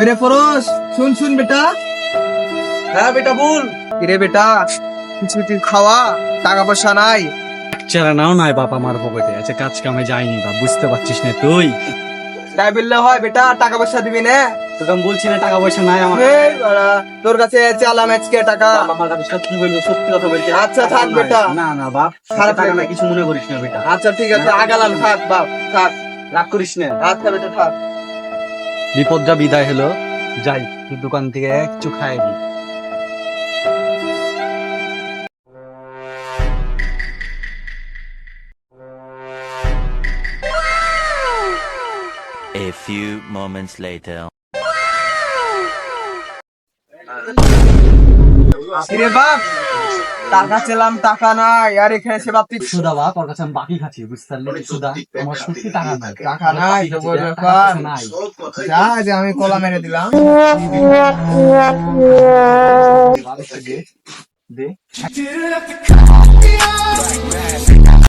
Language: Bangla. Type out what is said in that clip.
अरे परोस सुन सुन बेटा। হ্যাঁ বেটা বল। কিরে বেটা কিছু কিছু খাওয়া, টাকা পয়সা নাই। চেরা নাও নাই বাপ আমার পকেটে আছে, কাজ কামে যায়নি বাপ, বুঝতে পারছিস না তুই? তাই বললে হয় বেটা, টাকা পয়সা দিবি না? তোকে আমি বলছি না টাকা পয়সা নাই আমার। এই বাড়া, তোর কাছে চালাম আজকে টাকা। আমার কাছে সত্যি বলবো, সত্যি কথা বলছি। আচ্ছা থাক বেটা। না না বাপ, খারাপ টাকা লাগে। না, কিছু মনে করিস না বেটা। আচ্ছা ঠিক আছে, আগালাম, থাক বাপ থাক। রাগ করিস না। আচ্ছা বেটা থাক। বিপদটা বিদায় হলো, যাই তুই দোকান থেকে কিছু খাই দি। A few moments later. কিরে বাপ, টাকা চালাম টাকা নাই, আর এখানে সে বাপ তুই সুদা বাপ, ওর কাছে আমি বাকি খাচ্ছি, বুঝতে পারলি? সুদা, আমার সত্যি টাকা নাই। টাকা নাই তো বল টাকা ব্যাপার। পয়সা নাই। যা যে আমি কলা মেরে দিলাম। দে